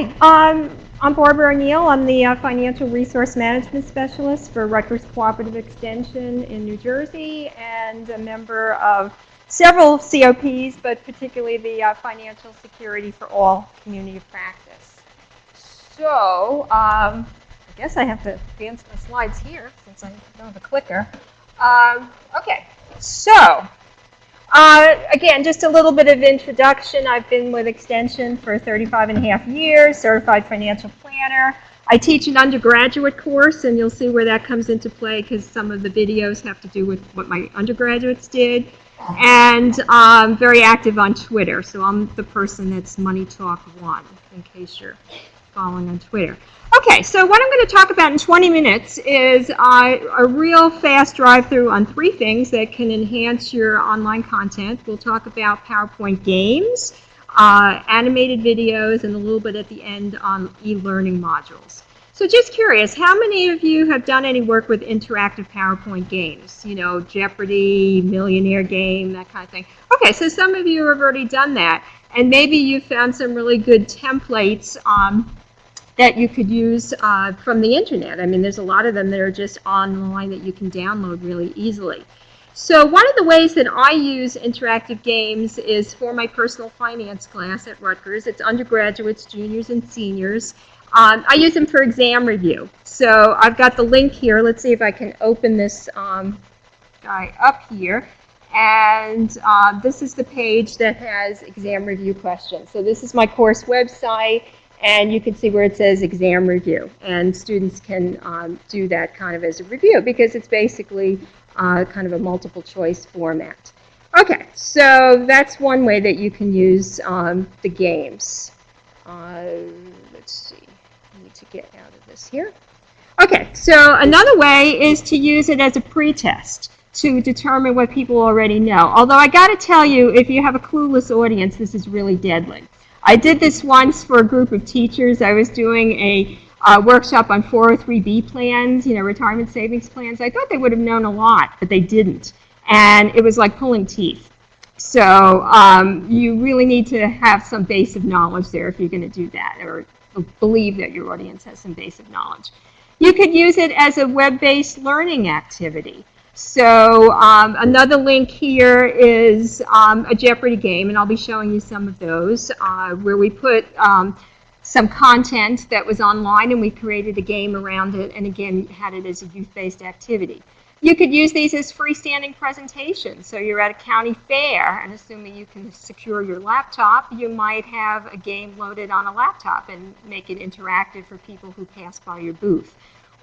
Okay, I'm Barbara O'Neill. I'm the Financial Resource Management Specialist for Rutgers Cooperative Extension in New Jersey and a member of several COPs, but particularly the Financial Security for All community of practice. So, I guess I have to advance my slides here since I don't have a clicker. Okay, so again, just a little bit of introduction. I've been with Extension for 35.5 years, certified financial planner. I teach an undergraduate course, and you'll see where that comes into play because some of the videos have to do with what my undergraduates did. And I'm very active on Twitter, so I'm the person that's Money Talk 1, in case you're following on Twitter. Okay, so what I'm going to talk about in 20 minutes is a real fast drive-through on 3 things that can enhance your online content. We'll talk about PowerPoint games, animated videos, and a little bit at the end on e-learning modules. So just curious, how many of you have done any work with interactive PowerPoint games? You know, Jeopardy, Millionaire Game, that kind of thing. Okay, so some of you have already done that, and maybe you found some really good templates that you could use from the internet. I mean, there's a lot of them that are just online that you can download really easily. So one of the ways that I use interactive games is for my personal finance class at Rutgers. It's undergraduates, juniors, and seniors. I use them for exam review. So I've got the link here. Let's see if I can open this guy up here. And this is the page that has exam review questions. So this is my course website. And you can see where it says exam review. And students can do that kind of as a review because it's basically kind of a multiple choice format. Okay, so that's one way that you can use the games. Let's see, I need to get out of this here. Okay, so another way is to use it as a pretest to determine what people already know. Although I got to tell you, if you have a clueless audience, this is really deadly. I did this once for a group of teachers. I was doing a workshop on 403B plans, you know, retirement savings plans. I thought they would have known a lot, but they didn't. And it was like pulling teeth. So you really need to have some basic knowledge there if you're going to do that, or believe that your audience has some basic knowledge. You could use it as a web-based learning activity. So another link here is a Jeopardy game, and I'll be showing you some of those, where we put some content that was online and we created a game around it, and again had it as a youth-based activity. You could use these as freestanding presentations. So you're at a county fair, and assuming you can secure your laptop, you might have a game loaded on a laptop and make it interactive for people who pass by your booth.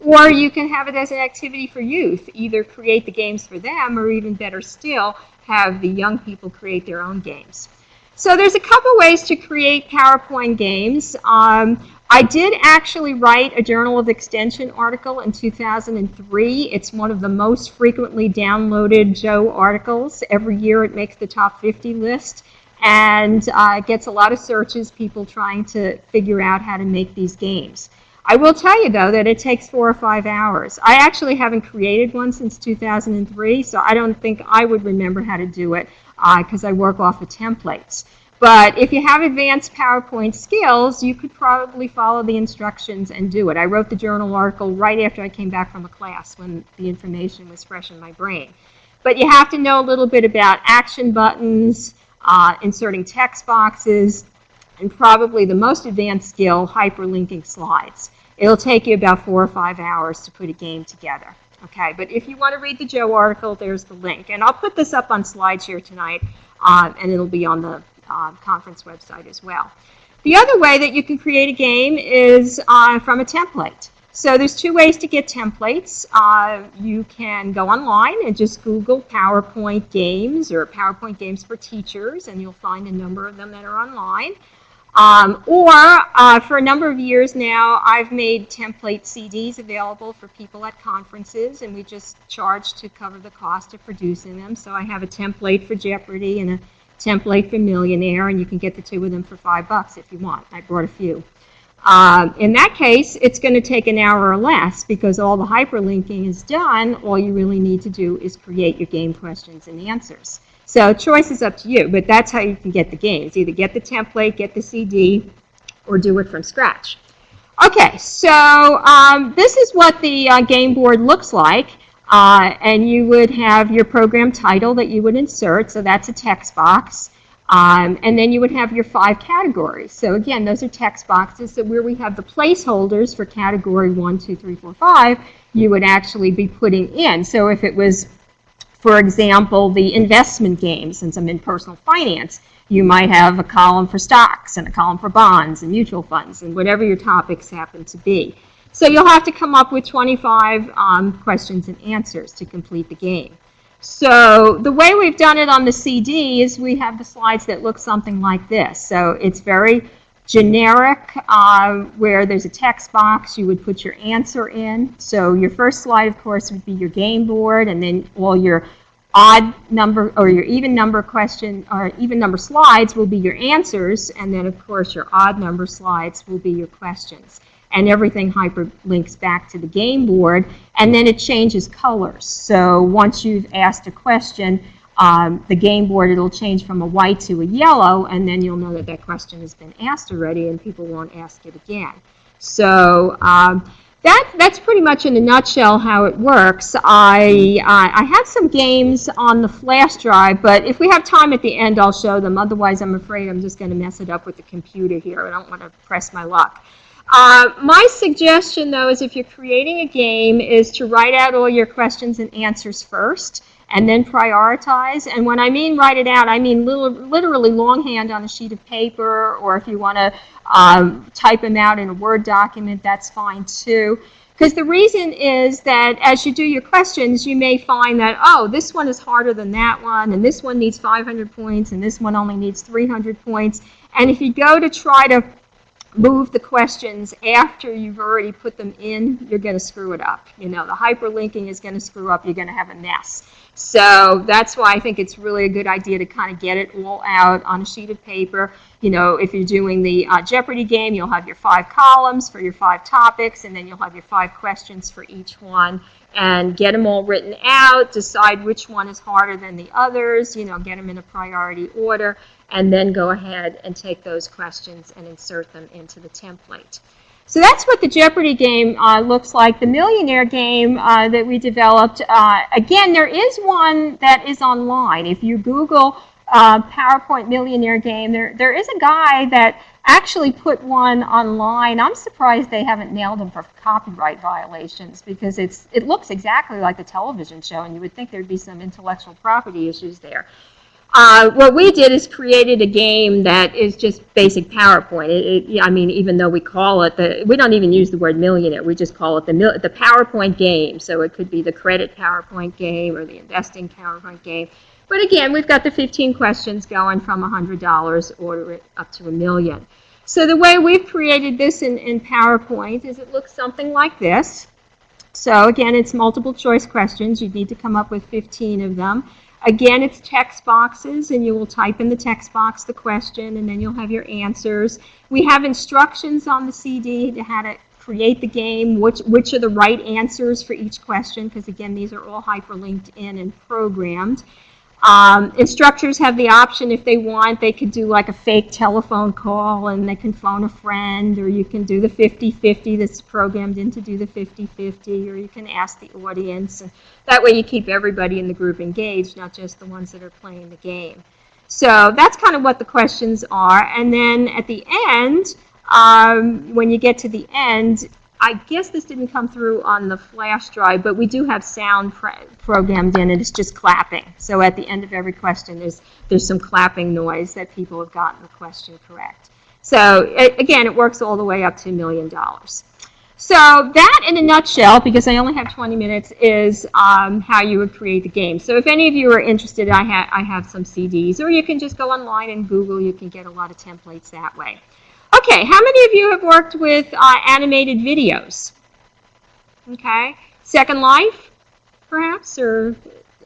Or you can have it as an activity for youth, either create the games for them or even better still, have the young people create their own games. So there's a couple ways to create PowerPoint games. I did actually write a Journal of Extension article in 2003. It's one of the most frequently downloaded Joe articles. Every year it makes the top 50 list and gets a lot of searches, people trying to figure out how to make these games. I will tell you, though, that it takes 4 or 5 hours. I actually haven't created one since 2003, so I don't think I would remember how to do it because I work off of templates. But if you have advanced PowerPoint skills, you could probably follow the instructions and do it. I wrote the journal article right after I came back from a class when the information was fresh in my brain. But you have to know a little bit about action buttons, inserting text boxes, and probably the most advanced skill, hyperlinking slides. It'll take you about 4 or 5 hours to put a game together. Okay, but if you want to read the Joe article, there's the link. And I'll put this up on SlideShare tonight, and it'll be on the conference website as well. The other way that you can create a game is from a template. So there's 2 ways to get templates. You can go online and just Google PowerPoint games or PowerPoint games for teachers, and you'll find a number of them that are online. Or for a number of years now, I've made template CDs available for people at conferences, and we just charge to cover the cost of producing them. So I have a template for Jeopardy and a template for Millionaire, and you can get the 2 of them for $5 if you want. I brought a few. In that case, it's going to take an hour or less because all the hyperlinking is done. All you really need to do is create your game questions and answers. So choice is up to you, but that's how you can get the games. Either get the template, get the CD, or do it from scratch. Okay, so this is what the game board looks like. And you would have your program title that you would insert, so that's a text box. And then you would have your 5 categories. So again, those are text boxes. So where we have the placeholders for category 1, 2, 3, 4, 5, you would actually be putting in. So if it was, for example, the investment game, since I'm in personal finance, you might have a column for stocks and a column for bonds and mutual funds and whatever your topics happen to be. So you'll have to come up with 25 questions and answers to complete the game. So the way we've done it on the CD is we have the slides that look something like this. So it's very generic, where there's a text box. You would put your answer in. So your first slide, of course, would be your game board, and then all your odd number or your even number question or even number slides will be your answers, and then of course your odd number slides will be your questions. And everything hyperlinks back to the game board, and then it changes colors. So once you've asked a question, the game board, it'll change from a white to a yellow, and then you'll know that that question has been asked already and people won't ask it again. So that's pretty much in a nutshell how it works. I had some games on the flash drive, but if we have time at the end, I'll show them. Otherwise, I'm afraid I'm just going to mess it up with the computer here. I don't want to press my luck. My suggestion, though, is if you're creating a game, is to write out all your questions and answers first, and then prioritize. And when I mean write it out, I mean literally longhand on a sheet of paper, or if you want to type them out in a Word document, that's fine too. Because the reason is that as you do your questions, you may find that, oh, this one is harder than that one, and this one needs 500 points, and this one only needs 300 points. And if you go to try to move the questions after you've already put them in, you're going to screw it up. You know, the hyperlinking is going to screw up. You're going to have a mess. So that's why I think it's really a good idea to kind of get it all out on a sheet of paper. You know, if you're doing the Jeopardy game, you'll have your 5 columns for your 5 topics, and then you'll have your 5 questions for each one, and get them all written out, decide which one is harder than the others, you know, get them in a priority order, and then go ahead and take those questions and insert them into the template. So that's what the Jeopardy game looks like. The Millionaire game that we developed, again, there is one that is online. If you Google PowerPoint Millionaire game, there is a guy that actually put one online. I'm surprised they haven't nailed him for copyright violations, because it looks exactly like the television show, and you would think there'd be some intellectual property issues there. What we did is created a game that is just basic PowerPoint. I mean, even though we call it we don't even use the word millionaire. We just call it the PowerPoint game. So it could be the credit PowerPoint game or the investing PowerPoint game. But again, we've got the 15 questions going from $100 order it up to $1 million. So the way we've created this in PowerPoint is it looks something like this. So again, it's multiple choice questions. You need to come up with 15 of them. Again, it's text boxes, and you will type in the text box the question, and then you'll have your answers. We have instructions on the CD to how to create the game, which are the right answers for each question, because again, these are all hyperlinked in and programmed. Instructors have the option, if they want, they could do like a fake telephone call, and they can phone a friend, or you can do the 50-50 that's programmed in to do the 50-50, or you can ask the audience. And that way you keep everybody in the group engaged, not just the ones that are playing the game. So that's kind of what the questions are. And then at the end, when you get to the end, I guess this didn't come through on the flash drive, but we do have sound programmed in, and it's just clapping. So at the end of every question, there's some clapping noise that people have gotten the question correct. So again, it works all the way up to $1 million. So that, in a nutshell, because I only have 20 minutes, is how you would create the game. So if any of you are interested, I have some CDs, or you can just go online and Google. You can get a lot of templates that way. Okay, how many of you have worked with animated videos? Okay, Second Life, perhaps, or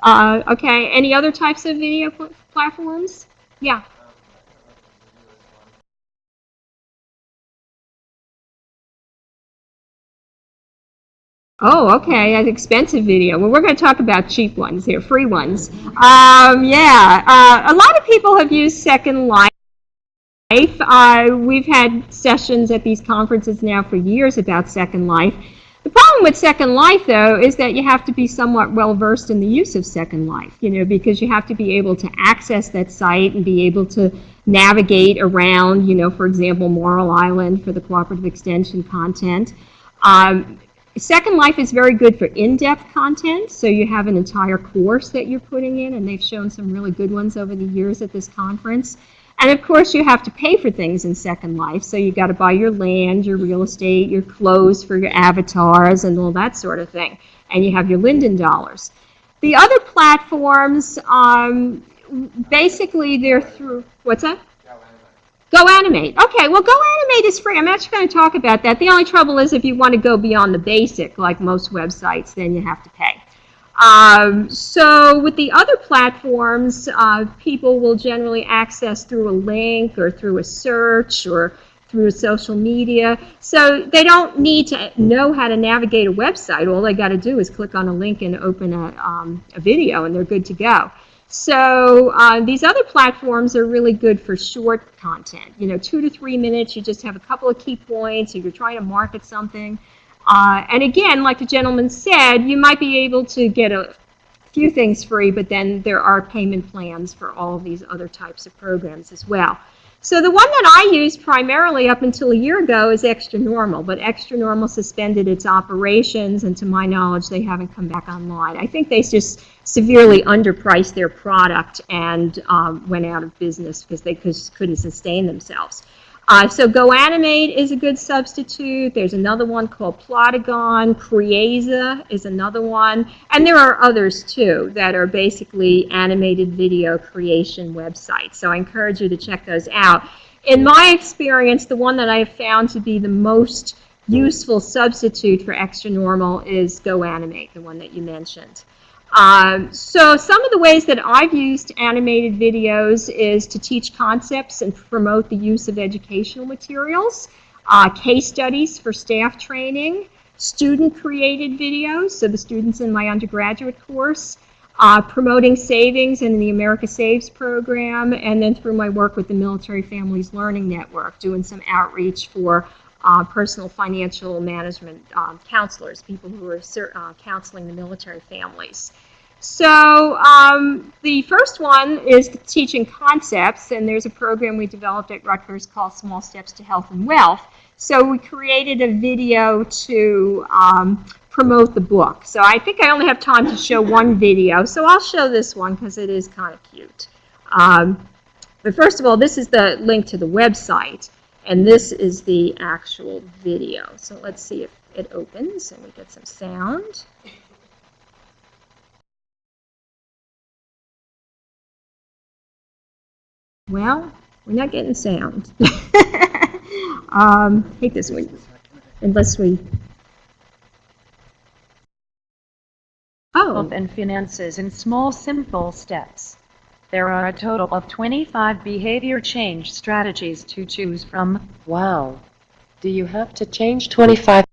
okay, any other types of video platforms? Yeah. Oh, okay, an expensive video. Well, we're going to talk about cheap ones here, free ones. Yeah, a lot of people have used Second Life. We've had sessions at these conferences now for years about Second Life. The problem with Second Life, though, is that you have to be somewhat well-versed in the use of Second Life, because you have to be able to access that site and be able to navigate around, for example, Moral Island for the cooperative extension content. Second Life is very good for in-depth content, so you have an entire course that you're putting in, and they've shown some really good ones over the years at this conference. And of course, you have to pay for things in Second Life, so you've got to buy your land, your real estate, your clothes for your avatars, and all that sort of thing. And you have your Linden dollars. The other platforms, basically they're through, what's that? GoAnimate. Okay, well, GoAnimate is free. I'm actually going to talk about that. The only trouble is if you want to go beyond the basic, like most websites, then you have to pay. So with the other platforms, people will generally access through a link or through a search or through social media. So they don't need to know how to navigate a website. All they got to do is click on a link and open a video, and they're good to go. So these other platforms are really good for short content. 2 to 3 minutes, you just have a couple of key points, or you're trying to market something. And again, like the gentleman said, you might be able to get a few things free, but then there are payment plans for all of these other types of programs as well. So the one that I used primarily up until a year ago is ExtraNormal, but ExtraNormal suspended its operations, and to my knowledge, they haven't come back online. I think they just severely underpriced their product and went out of business because they couldn't sustain themselves. So GoAnimate is a good substitute. There's another one called Plotagon. Creaza is another one. And there are others, too, that are basically animated video creation websites. So I encourage you to check those out. In my experience, the one that I have found to be the most useful substitute for ExtraNormal is GoAnimate, the one that you mentioned. So some of the ways that I've used animated videos is to teach concepts and promote the use of educational materials, case studies for staff training, student-created videos, so the students in my undergraduate course, promoting savings in the America Saves program, and then through my work with the Military Families Learning Network, doing some outreach for personal financial management counselors, people who are counseling the military families. So the first one is teaching concepts, and there's a program we developed at Rutgers called Small Steps to Health and Wealth. So we created a video to promote the book. So I think I only have time to show one video, so I'll show this one because it is kind of cute. But first of all, this is the link to the website. And this is the actual video. So let's see if it opens and we get some sound. Well, we're not getting sound. Take this one, unless we... Health and finances in small, simple steps. There are a total of 25 behavior change strategies to choose from. Wow. Do you have to change 25